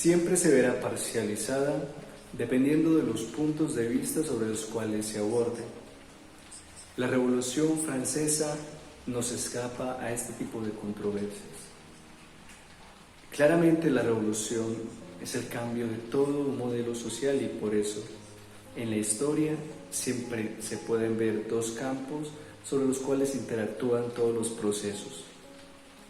siempre se verá parcializada dependiendo de los puntos de vista sobre los cuales se aborde. La Revolución Francesa no se escapa a este tipo de controversias. Claramente la revolución es el cambio de todo un modelo social y por eso en la historia siempre se pueden ver dos campos sobre los cuales interactúan todos los procesos.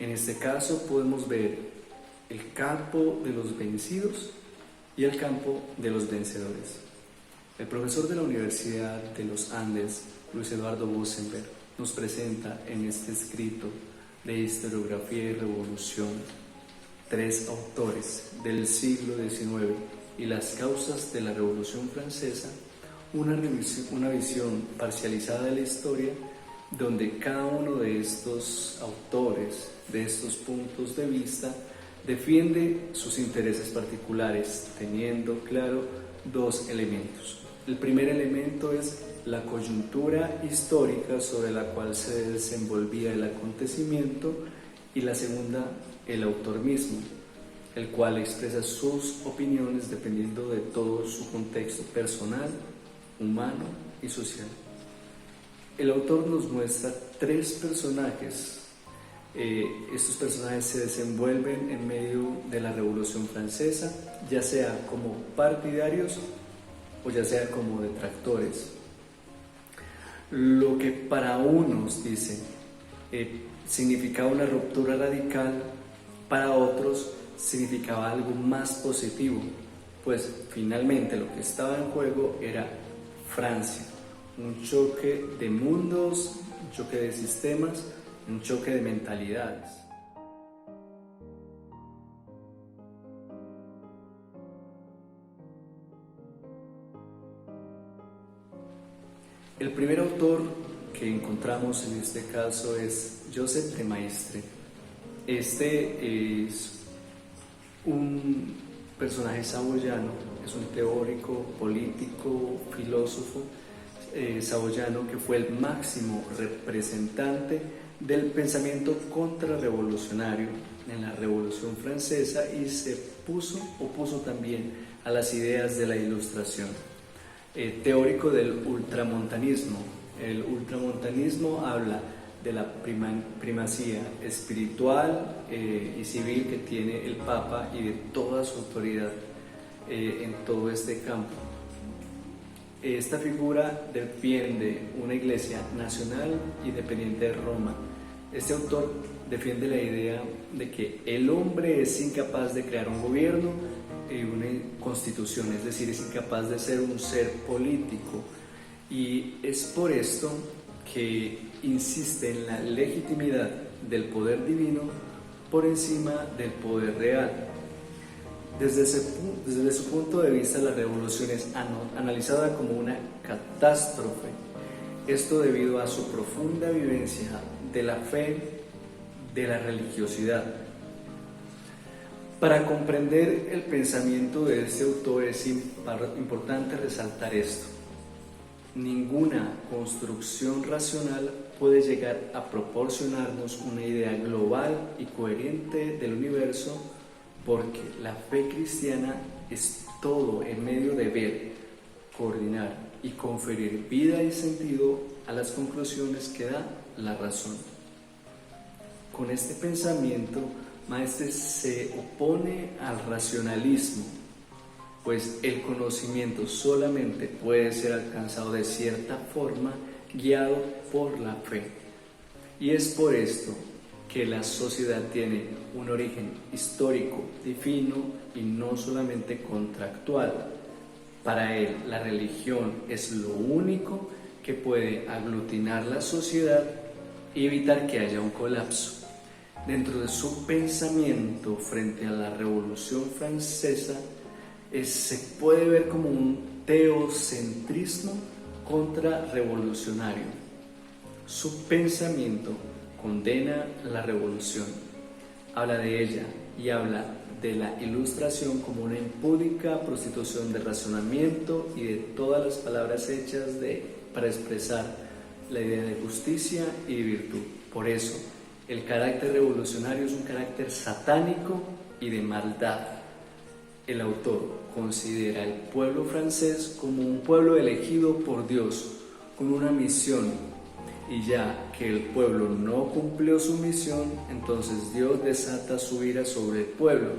En este caso podemos ver el campo de los vencidos y el campo de los vencedores. El profesor de la Universidad de los Andes, Luis Eduardo Bosenberg, nos presenta en este escrito de Historiografía y Revolución tres autores del siglo XIX y las causas de la Revolución Francesa, una visión parcializada de la historia donde cada uno de estos autores, de estos puntos de vista, defiende sus intereses particulares, teniendo claro dos elementos. El primer elemento es la coyuntura histórica sobre la cual se desenvolvía el acontecimiento y la segunda, el autor mismo, el cual expresa sus opiniones dependiendo de todo su contexto personal, humano y social. El autor nos muestra tres personajes. Estos personajes se desenvuelven en medio de la Revolución Francesa, ya sea como partidarios o ya sea como detractores. Lo que para unos, dice, significaba una ruptura radical, para otros significaba algo más positivo, pues finalmente lo que estaba en juego era Francia, un choque de mundos, un choque de sistemas, un choque de mentalidades. El primer autor que encontramos en este caso es Joseph de Maistre. Este es un personaje saboyano, es un teórico, político, filósofo saboyano que fue el máximo representante del pensamiento contrarrevolucionario en la Revolución Francesa y se opuso también a las ideas de la Ilustración. Teórico del ultramontanismo. El ultramontanismo habla de la primacía espiritual y civil que tiene el Papa y de toda su autoridad en todo este campo. Esta figura defiende una iglesia nacional y dependiente de Roma. Este autor defiende la idea de que el hombre es incapaz de crear un gobierno y una constitución, es decir, es incapaz de ser un ser político. Y es por esto que insiste en la legitimidad del poder divino por encima del poder real. Desde su punto de vista, la revolución es analizada como una catástrofe. Esto debido a su profunda vivencia de la fe, de la religiosidad. Para comprender el pensamiento de este autor es importante resaltar esto. Ninguna construcción racional puede llegar a proporcionarnos una idea global y coherente del universo, porque la fe cristiana es todo en medio de ver, coordinar y conferir vida y sentido a las conclusiones que da la razón. Con este pensamiento, Maistre se opone al racionalismo, pues el conocimiento solamente puede ser alcanzado de cierta forma guiado por la fe. Y es por esto que la sociedad tiene un origen histórico, divino y no solamente contractual. Para él, la religión es lo único que puede aglutinar la sociedad y evitar que haya un colapso. Dentro de su pensamiento frente a la Revolución Francesa, se puede ver como un teocentrismo contrarrevolucionario. Su pensamiento condena la revolución, habla de ella y habla de la Ilustración como una impúdica prostitución de razonamiento y de todas las palabras hechas para expresar la idea de justicia y de virtud. Por eso, el carácter revolucionario es un carácter satánico y de maldad. el autor considera al pueblo francés como un pueblo elegido por Dios con una misión, y ya que el pueblo no cumplió su misión, entonces Dios desata su ira sobre el pueblo,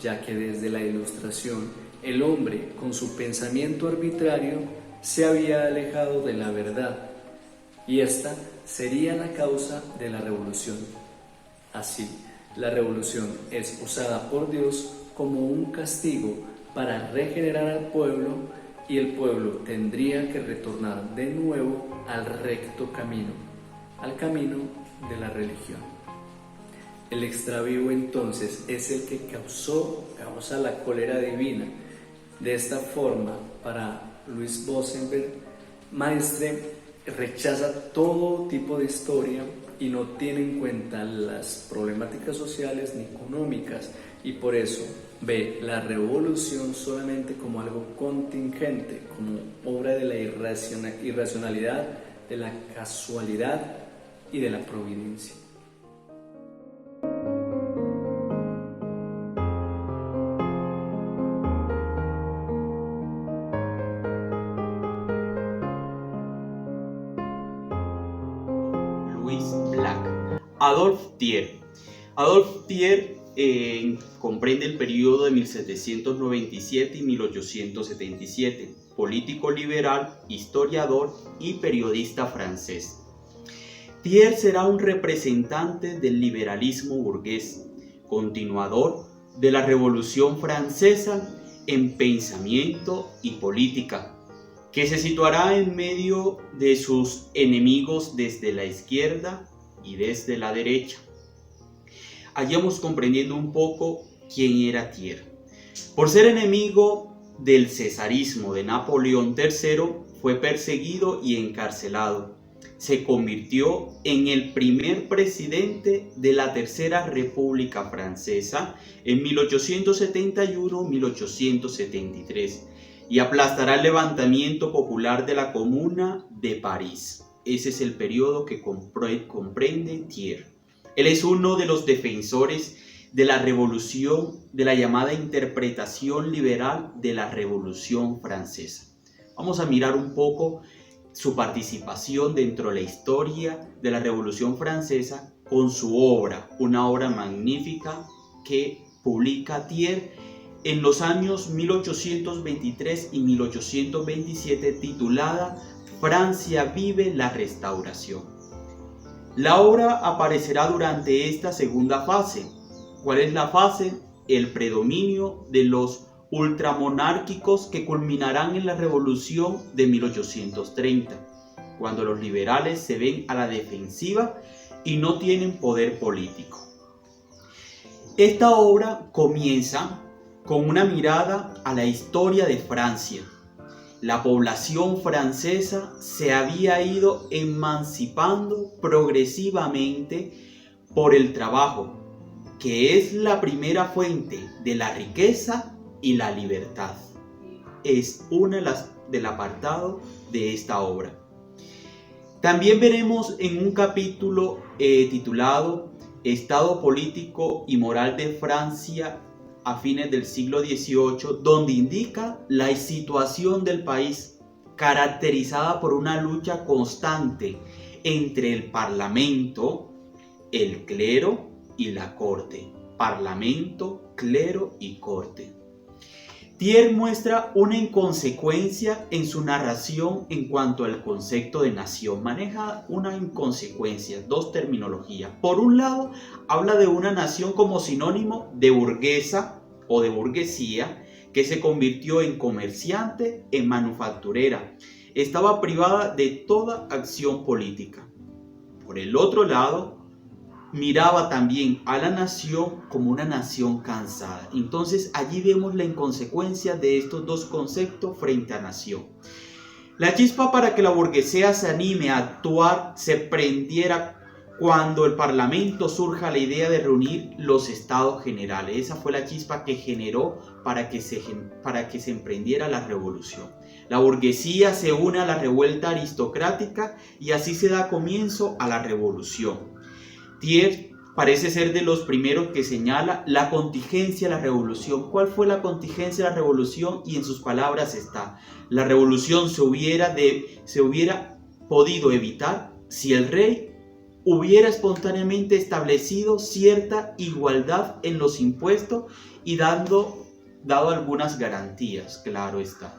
ya que desde la Ilustración el hombre, con su pensamiento arbitrario, se había alejado de la verdad, y esta sería la causa de la revolución. Así, la revolución es usada por Dios como un castigo para regenerar al pueblo, y el pueblo tendría que retornar de nuevo al recto camino, al camino de la religión. El extravío entonces es el que causa la cólera divina. De esta forma, para Louis Bosenberg, Maistre rechaza todo tipo de historia y no tiene en cuenta las problemáticas sociales ni económicas, y por eso ve la revolución solamente como algo contingente, como obra de la irracionalidad, de la casualidad y de la providencia. Louis Black. Adolphe Thiers. Adolphe Thiers comprende el periodo de 1797 y 1877, político liberal, historiador y periodista francés. Thiers será un representante del liberalismo burgués, continuador de la Revolución Francesa en pensamiento y política, que se situará en medio de sus enemigos desde la izquierda y desde la derecha. Allí vamos comprendiendo un poco quién era Thiers. Por ser enemigo del cesarismo de Napoleón III, fue perseguido y encarcelado. Se convirtió en el primer presidente de la Tercera República Francesa en 1871-1873 y aplastará el levantamiento popular de la Comuna de París. Ese es el periodo que comprende Thiers. Él es uno de los defensores de la revolución, de la llamada interpretación liberal de la Revolución Francesa. Vamos a mirar un poco su participación dentro de la historia de la Revolución Francesa con su obra, una obra magnífica que publica Thiers en los años 1823 y 1827, titulada Francia vive la Restauración. La obra aparecerá durante esta segunda fase. ¿Cuál es la fase? El predominio de los ultramonárquicos que culminarán en la Revolución de 1830, cuando los liberales se ven a la defensiva y no tienen poder político. Esta obra comienza con una mirada a la historia de Francia. La población francesa se había ido emancipando progresivamente por el trabajo, que es la primera fuente de la riqueza y la libertad. Es una del apartado de esta obra. También veremos en un capítulo titulado Estado político y moral de Francia a fines del siglo XVIII, donde indica la situación del país, caracterizada por una lucha constante entre el parlamento, el clero y la corte. Parlamento, clero y corte. Thiers muestra una inconsecuencia en su narración en cuanto al concepto de nación. Maneja una inconsecuencia, dos terminologías. Por un lado, habla de una nación como sinónimo de burguesa o de burguesía que se convirtió en comerciante, en manufacturera. Estaba privada de toda acción política. Por el otro lado, miraba también a la nación como una nación cansada. Entonces allí vemos la inconsecuencia de estos dos conceptos frente a nación. La chispa para que la burguesía se anime a actuar se prendiera cuando el parlamento surja la idea de reunir los estados generales. Esa fue la chispa que generó para que se emprendiera la revolución. La burguesía se une a la revuelta aristocrática y así se da comienzo a la revolución. Thiers parece ser de los primeros que señala la contingencia de la revolución. ¿Cuál fue la contingencia de la revolución? Y en sus palabras está: la revolución se hubiera podido evitar si el rey hubiera espontáneamente establecido cierta igualdad en los impuestos y dado algunas garantías, claro está.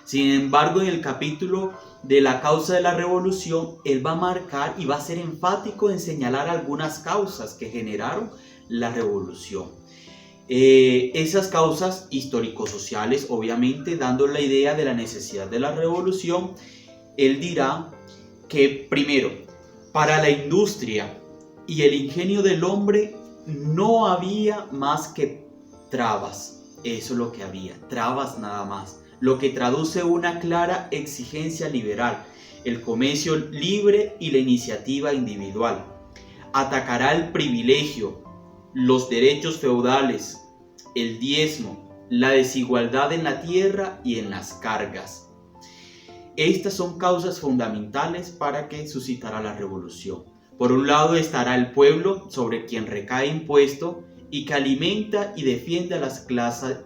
Sin embargo, en el capítulo de la causa de la revolución, él va a marcar y va a ser enfático en señalar algunas causas que generaron la revolución. Esas causas histórico-sociales, obviamente, dando la idea de la necesidad de la revolución, él dirá que primero, para la industria y el ingenio del hombre no había más que trabas. Eso es lo que había, trabas nada más. Lo que traduce una clara exigencia liberal, el comercio libre y la iniciativa individual. Atacará el privilegio, los derechos feudales, el diezmo, la desigualdad en la tierra y en las cargas. Estas son causas fundamentales para que suscitará la revolución. Por un lado estará el pueblo, sobre quien recae impuesto y que alimenta y defiende a las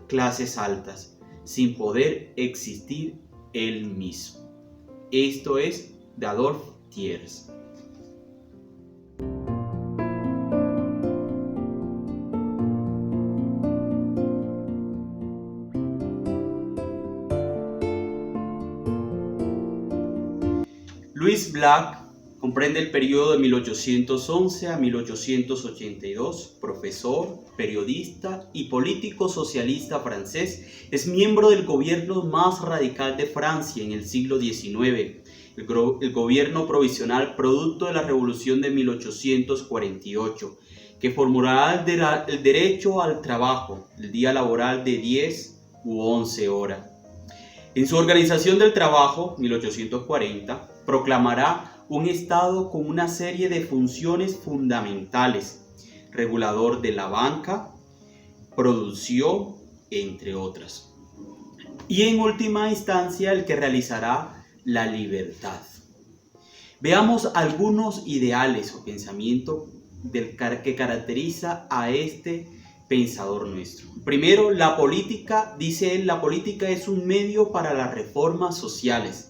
clases altas, sin poder existir él mismo. Esto es de Adolphe Thiers. Louis Blanc comprende el periodo de 1811 a 1882, profesor, periodista y político socialista francés. Es miembro del gobierno más radical de Francia en el siglo XIX, el gobierno provisional producto de la Revolución de 1848, que formulará el derecho al trabajo, el día laboral de 10 u 11 horas. En su Organización del Trabajo, 1840, proclamará un Estado con una serie de funciones fundamentales, regulador de la banca, producción, entre otras. Y en última instancia, el que realizará la libertad. Veamos algunos ideales o pensamientos que caracteriza a este pensador nuestro. Primero, la política, dice él, la política es un medio para las reformas sociales.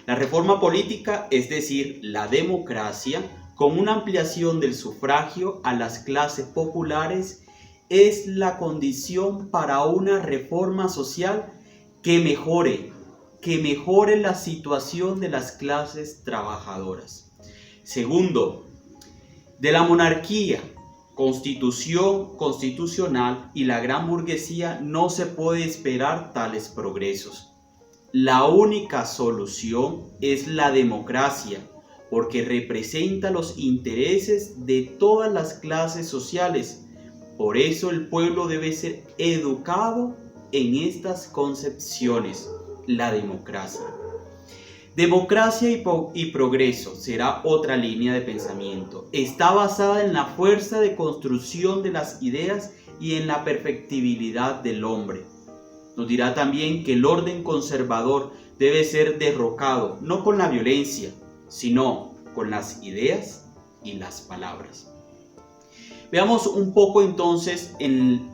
La reforma política, es decir, la democracia, con una ampliación del sufragio a las clases populares, es la condición para una reforma social que mejore la situación de las clases trabajadoras. Segundo, de la monarquía, constitución constitucional y la gran burguesía no se puede esperar tales progresos. La única solución es la democracia, porque representa los intereses de todas las clases sociales. Por eso el pueblo debe ser educado en estas concepciones, la democracia. Democracia y progreso será otra línea de pensamiento. Está basada en la fuerza de construcción de las ideas y en la perfectibilidad del hombre. Nos dirá también que el orden conservador debe ser derrocado, no con la violencia, sino con las ideas y las palabras. Veamos un poco entonces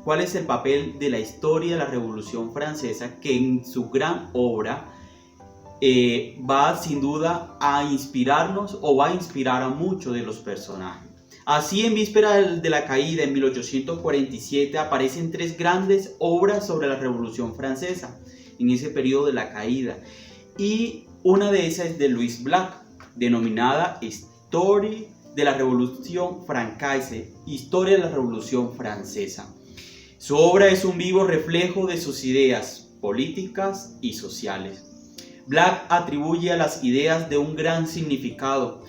cuál es el papel de la historia de la Revolución Francesa, que en su gran obra va sin duda a inspirarnos o va a inspirar a muchos de los personajes. Así, en víspera de la caída, en 1847, aparecen tres grandes obras sobre la Revolución Francesa, en ese periodo de la caída. Y una de esas es de Louis Blanc, denominada Histoire de la Revolution Française, Historia de la Revolución Francesa. Su obra es un vivo reflejo de sus ideas políticas y sociales. Blanc atribuye a las ideas de un gran significado.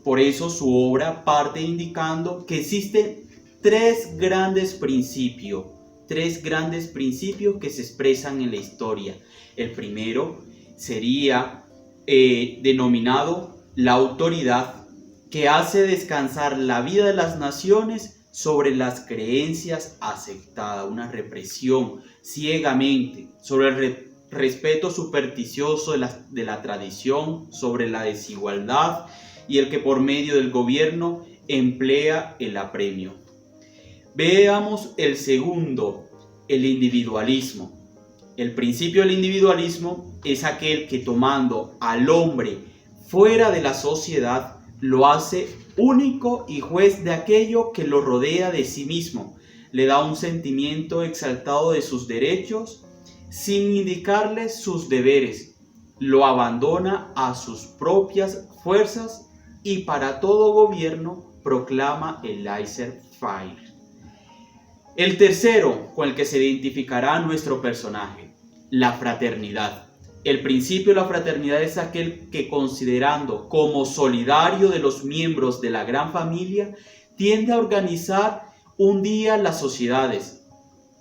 Por eso su obra parte indicando que existen tres grandes principios que se expresan en la historia. El primero sería denominado la autoridad, que hace descansar la vida de las naciones sobre las creencias aceptadas, una represión ciegamente, sobre el respeto supersticioso de la tradición, sobre la desigualdad, y el que por medio del gobierno emplea el apremio. Veamos el segundo, el individualismo. El principio del individualismo es aquel que, tomando al hombre fuera de la sociedad, lo hace único y juez de aquello que lo rodea de sí mismo. Le da un sentimiento exaltado de sus derechos sin indicarle sus deberes. Lo abandona a sus propias fuerzas y para todo gobierno proclama el laissez-faire. El tercero con el que se identificará nuestro personaje, la fraternidad. El principio de la fraternidad es aquel que, considerando como solidario de los miembros de la gran familia, tiende a organizar un día las sociedades,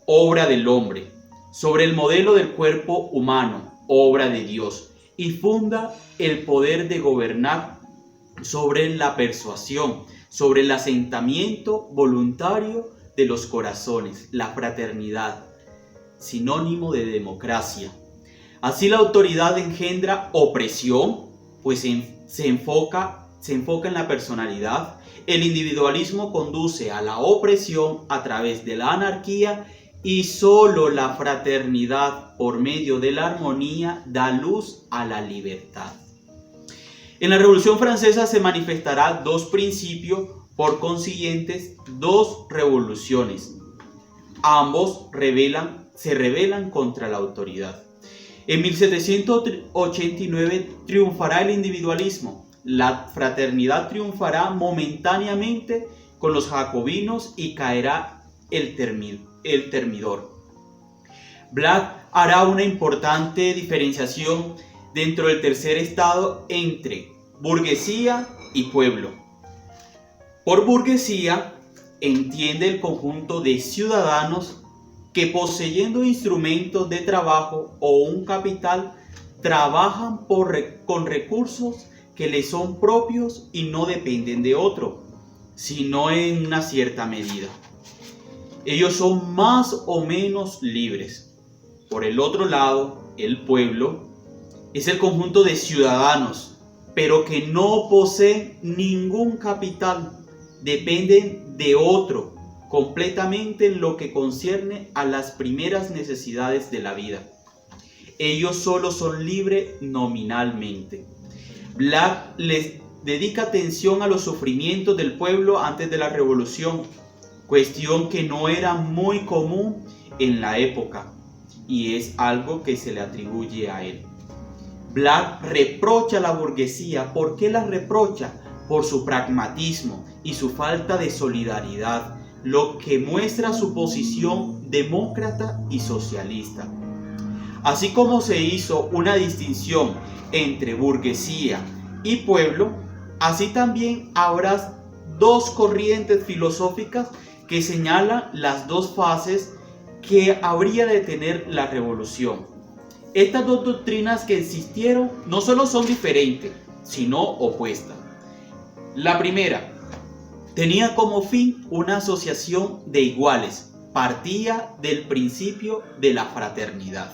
obra del hombre, sobre el modelo del cuerpo humano, obra de Dios, y funda el poder de gobernar sobre la persuasión, sobre el asentamiento voluntario de los corazones, la fraternidad, sinónimo de democracia. Así la autoridad engendra opresión, pues se enfoca en la personalidad. El individualismo conduce a la opresión a través de la anarquía y solo la fraternidad, por medio de la armonía, da luz a la libertad. En la Revolución Francesa se manifestará dos principios, por consiguientes, dos revoluciones. Ambos se rebelan contra la autoridad. En 1789 triunfará el individualismo. La fraternidad triunfará momentáneamente con los jacobinos y caerá el termidor. Black hará una importante diferenciación dentro del tercer estado entre burguesía y pueblo. Por burguesía entiende el conjunto de ciudadanos que, poseyendo instrumentos de trabajo o un capital, trabajan con recursos que les son propios y no dependen de otro, sino en una cierta medida. Ellos son más o menos libres. Por el otro lado, el pueblo es el conjunto de ciudadanos, pero que no poseen ningún capital, dependen de otro completamente en lo que concierne a las primeras necesidades de la vida. Ellos solo son libres nominalmente. Black les dedica atención a los sufrimientos del pueblo antes de la revolución, cuestión que no era muy común en la época y es algo que se le atribuye a él. Black reprocha a la burguesía. ¿Por qué la reprocha? Por su pragmatismo y su falta de solidaridad, lo que muestra su posición demócrata y socialista. Así como se hizo una distinción entre burguesía y pueblo, así también habrá dos corrientes filosóficas que señalan las dos fases que habría de tener la revolución. Estas dos doctrinas que existieron no solo son diferentes, sino opuestas. La primera tenía como fin una asociación de iguales, partía del principio de la fraternidad,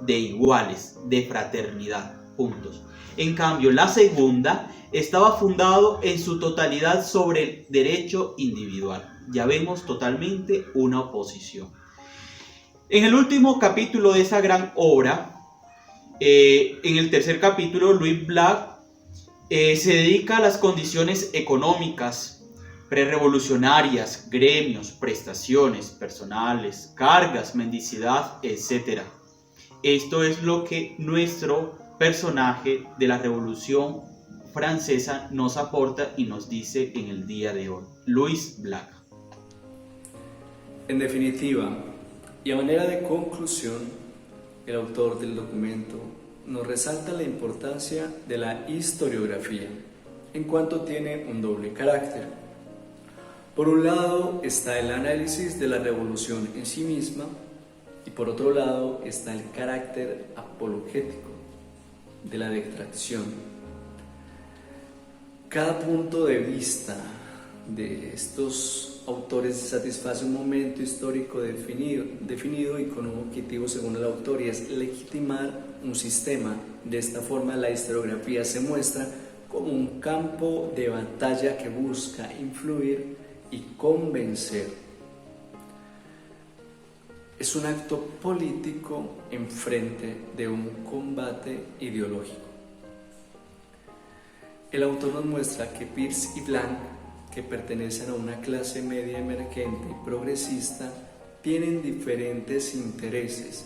de iguales, de fraternidad, puntos. En cambio, la segunda estaba fundado en su totalidad sobre el derecho individual. Ya vemos totalmente una oposición. En el último capítulo de esa gran obra, en el tercer capítulo, Louis Black se dedica a las condiciones económicas prerevolucionarias, gremios, prestaciones personales, cargas, mendicidad, etc. Esto es lo que nuestro personaje de la Revolución Francesa nos aporta y nos dice en el día de hoy, Louis Black. En definitiva, y a manera de conclusión, el autor del documento nos resalta la importancia de la historiografía, en cuanto tiene un doble carácter. Por un lado está el análisis de la revolución en sí misma, y por otro lado está el carácter apologético de la detracción. Cada punto de vista de estos autores satisface un momento histórico definido y con un objetivo según el autor, y es legitimar un sistema. De esta forma la historiografía se muestra como un campo de batalla que busca influir y convencer. Es un acto político en frente de un combate ideológico. El autor nos muestra que Peirce y Blanc, que pertenecen a una clase media emergente y progresista, tienen diferentes intereses,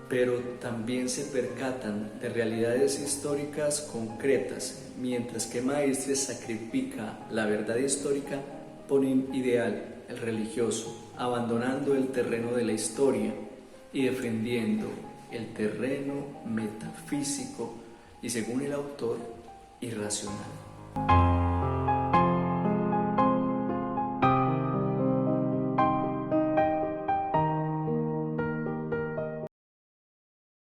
pero también se percatan de realidades históricas concretas, mientras que Maistre sacrifica la verdad histórica por un ideal, el religioso, abandonando el terreno de la historia y defendiendo el terreno metafísico y, según el autor, irracional.